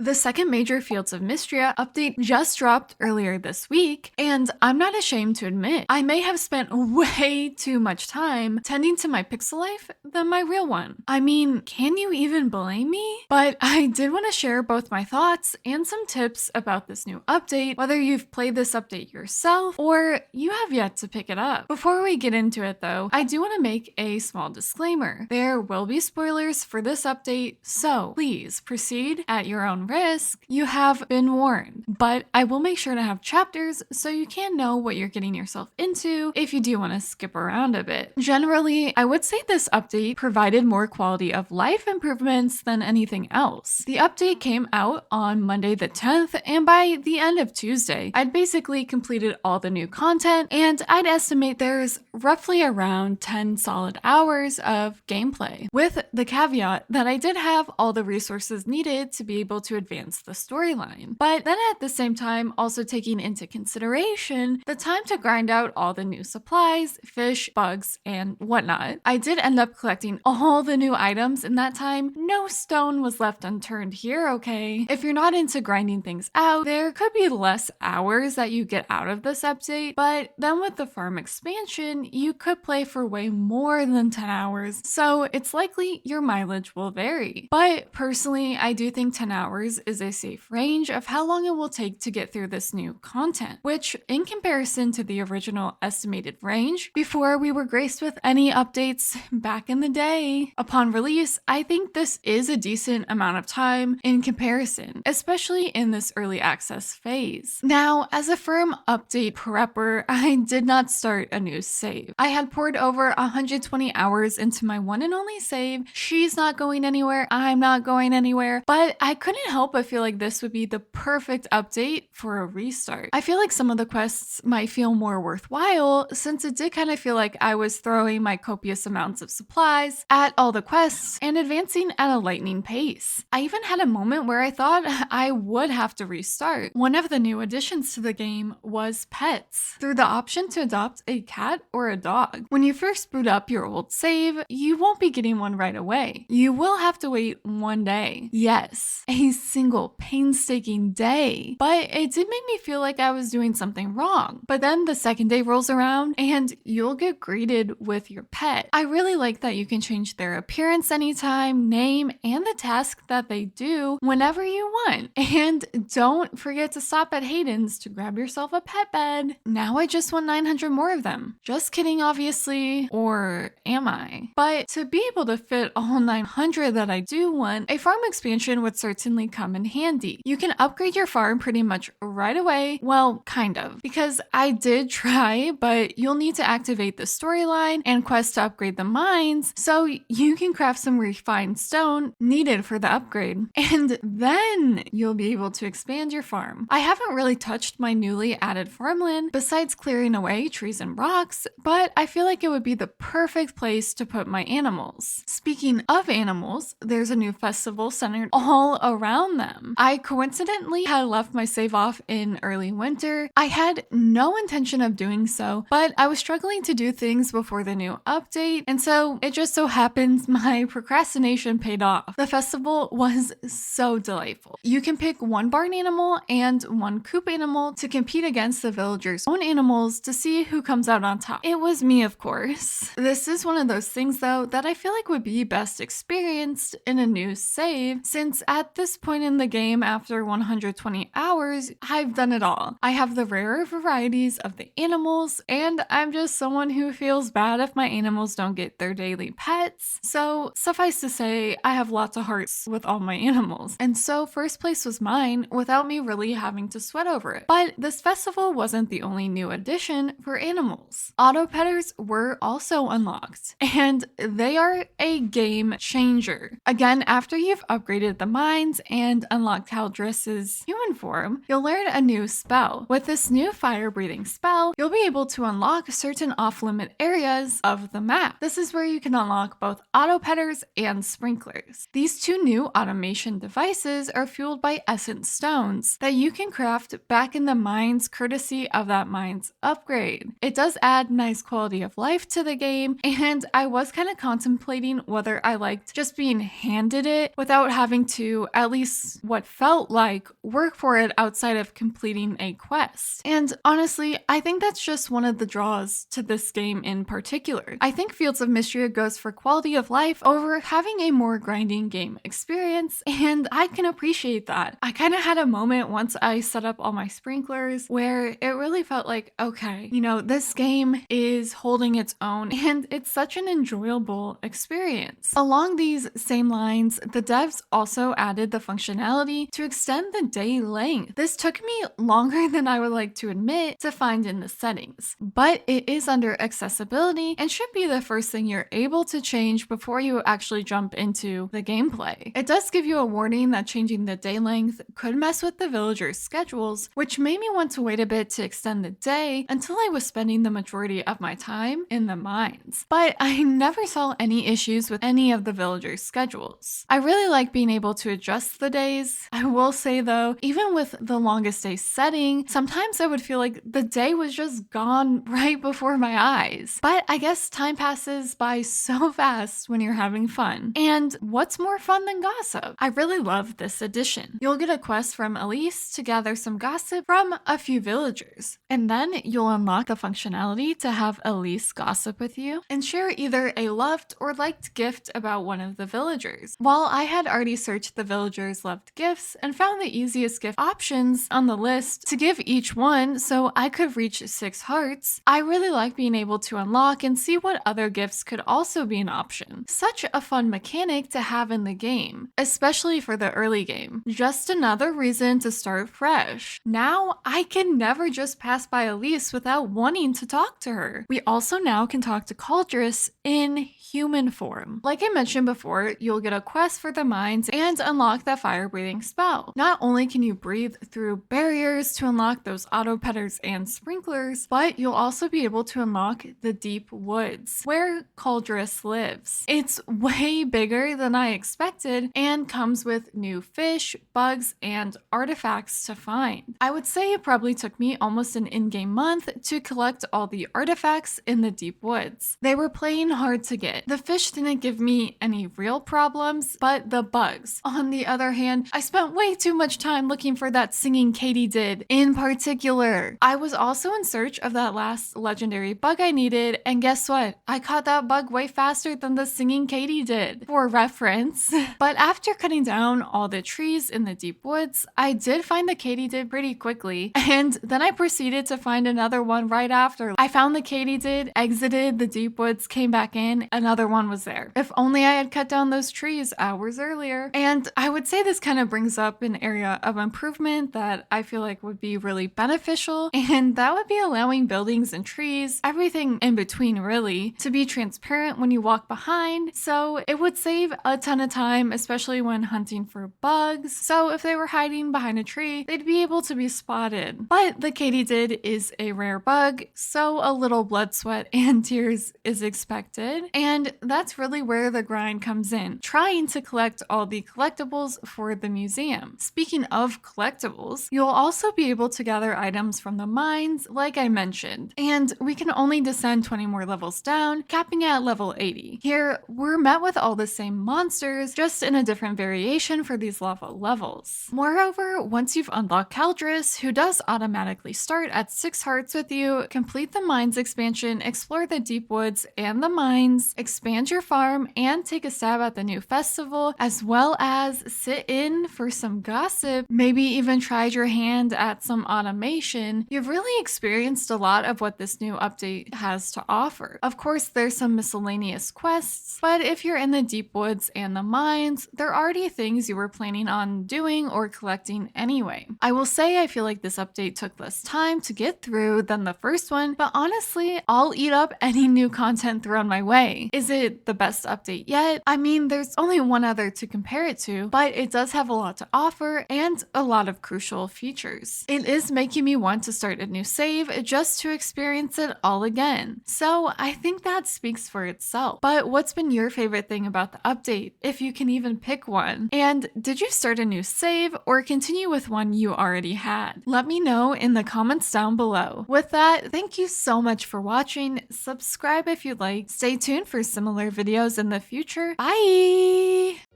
The second major Fields of Mistria update just dropped earlier this week, and I'm not ashamed to admit I may have spent way too much time tending to my pixel life than my real one. I mean, can you even blame me? But I did want to share both my thoughts and some tips about this new update, whether you've played this update yourself or you have yet to pick it up. Before we get into it though, I do want to make a small disclaimer. There will be spoilers for this update, so please proceed at your own risk. You have been warned, but I will make sure to have chapters so you can know what you're getting yourself into if you do want to skip around a bit. Generally, I would say this update provided more quality of life improvements than anything else. The update came out on Monday the 10th, and by the end of Tuesday, I'd basically completed all the new content, and I'd estimate there's roughly around 10 solid hours of gameplay, with the caveat that I did have all the resources needed to be able to advance the storyline. But then at the same time, also taking into consideration the time to grind out all the new supplies, fish, bugs, and whatnot. I did end up collecting all the new items in that time. No stone was left unturned here, okay? If you're not into grinding things out, there could be less hours that you get out of this update, but then with the farm expansion, you could play for way more than 10 hours, so it's likely your mileage will vary. But personally, I do think 10 hours is a safe range of how long it will take to get through this new content, which in comparison to the original estimated range before we were graced with any updates back in the day upon release, I think this is a decent amount of time in comparison, especially in this early access phase. Now, as a firm update prepper, I did not start a new save. I had poured over 120 hours into my one and only save. She's not going anywhere, I'm not going anywhere, but I couldn't help but feel like this would be the perfect update for a restart. I feel like some of the quests might feel more worthwhile since it did kind of feel like I was throwing my copious amounts of supplies at all the quests and advancing at a lightning pace. I even had a moment where I thought I would have to restart. One of the new additions to the game was pets, through the option to adopt a cat or a dog. When you first boot up your old save, you won't be getting one right away. You will have to wait one day. Yes, a single painstaking day. But it did make me feel like I was doing something wrong. But then the second day rolls around and you'll get greeted with your pet. I really like that you can change their appearance anytime, name, and the task that they do whenever you want. And don't forget to stop at Hayden's to grab yourself a pet bed. Now I just want 900 more of them. Just kidding, obviously. Or am I? But to be able to fit all 900 that I do want, a farm expansion would certainly come in handy. You can upgrade your farm pretty much right away. Well, kind of. Because I did try, but you'll need to activate the storyline and quest to upgrade the mines, so you can craft some refined stone needed for the upgrade. And then you'll be able to expand your farm. I haven't really touched my newly added farmland besides clearing away trees and rocks, but I feel like it would be the perfect place to put my animals. Speaking of animals, there's a new festival centered all around them. I coincidentally had left my save off in early winter. I had no intention of doing so, but I was struggling to do things before the new update, and so it just so happens my procrastination paid off. The festival was so delightful. You can pick one barn animal and one coop animal to compete against the villagers' own animals to see who comes out on top. It was me, of course. This is one of those things though that I feel like would be best experienced in a new save, since at this point in the game, after 120 hours, I've done it all. I have the rarer varieties of the animals, and I'm just someone who feels bad if my animals don't get their daily pets. So suffice to say, I have lots of hearts with all my animals. And so first place was mine without me really having to sweat over it. But this festival wasn't the only new addition for animals. Auto petters were also unlocked, and they are a game changer. Again, after you've upgraded the mines and unlocked Caldarus's human form, you'll learn a new spell. With this new fire-breathing spell, you'll be able to unlock certain off-limit areas of the map. This is where you can unlock both auto petters and sprinklers. These two new automation devices are fueled by essence stones that you can craft back in the mines courtesy of that mine's upgrade. It does add nice quality of life to the game, and I was kind of contemplating whether I liked just being handed it without having to at least least what felt like work for it outside of completing a quest. And honestly, I think that's just one of the draws to this game in particular. I think Fields of Mistria goes for quality of life over having a more grinding game experience, and I can appreciate that. I kind of had a moment once I set up all my sprinklers where it really felt like, okay, you know, this game is holding its own and it's such an enjoyable experience. Along these same lines, the devs also added the functionality to extend the day length. This took me longer than I would like to admit to find in the settings, but it is under accessibility and should be the first thing you're able to change before you actually jump into the gameplay. It does give you a warning that changing the day length could mess with the villagers' schedules, which made me want to wait a bit to extend the day until I was spending the majority of my time in the mines. But I never saw any issues with any of the villagers' schedules. I really like being able to adjust the days. I will say though, even with the longest day setting, sometimes I would feel like the day was just gone right before my eyes. But I guess time passes by so fast when you're having fun. And what's more fun than gossip? I really love this addition. You'll get a quest from Elise to gather some gossip from a few villagers. And then you'll unlock the functionality to have Elise gossip with you and share either a loved or liked gift about one of the villagers. While I had already searched the villagers' loved gifts and found the easiest gift options on the list to give each one so I could reach 6 hearts, I really like being able to unlock and see what other gifts could also be an option. Such a fun mechanic to have in the game, especially for the early game. Just another reason to start fresh. Now I can never just pass by Elise without wanting to talk to her. We also now can talk to Caldarus in human form. Like I mentioned before, you'll get a quest for the mines and unlock that fire breathing spell. Not only can you breathe through barriers to unlock those auto petters and sprinklers, but you'll also be able to unlock the deep woods where Caldarus lives. It's way bigger than I expected and comes with new fish, bugs, and artifacts to find. I would say it probably took me almost an in-game month to collect all the artifacts in the deep woods. They were plain hard to get. The fish didn't give me any real problems, but the bugs. On the other hand, I spent way too much time looking for that singing katydid in particular. I was also in search of that last legendary bug I needed, and guess what? I caught that bug way faster than the singing katydid, for reference. But after cutting down all the trees in the deep woods, I did find the katydid pretty quickly, and then I proceeded to find another one right after. I found the katydid, exited the deep woods, came back in, another one was there. If only I had cut down those trees hours earlier. And I would say this kind of brings up an area of improvement that I feel like would be really beneficial, and that would be allowing buildings and trees, everything in between really, to be transparent when you walk behind, so it would save a ton of time, especially when hunting for bugs. So if they were hiding behind a tree, they'd be able to be spotted. But the katydid is a rare bug, so a little blood, sweat, and tears is expected, and that's really where the grind comes in, trying to collect all the collectibles for the museum. Speaking of collectibles, you'll also be able to gather items from the mines, like I mentioned, and we can only descend 20 more levels down, capping at level 80. Here, we're met with all the same monsters, just in a different variation for these lava levels. Moreover, once you've unlocked Caldarus, who does automatically start at 6 hearts with you, complete the mines expansion, explore the deep woods and the mines, expand your farm, and take a stab at the new festival, as well as sit in for some gossip, maybe even tried your hand at some automation, you've really experienced a lot of what this new update has to offer. Of course, there's some miscellaneous quests, but if you're in the deep woods and the mines, they're already things you were planning on doing or collecting anyway. I will say I feel like this update took less time to get through than the first one, but honestly, I'll eat up any new content thrown my way. Is it the best update yet? I mean, there's only one other to compare it to, but it does have a lot to offer and a lot of crucial features. It is making me want to start a new save just to experience it all again. So I think that speaks for itself. But what's been your favorite thing about the update, if you can even pick one? And did you start a new save or continue with one you already had? Let me know in the comments down below. With that, thank you so much for watching. Subscribe if you'd like. Stay tuned for similar videos in the future. Bye!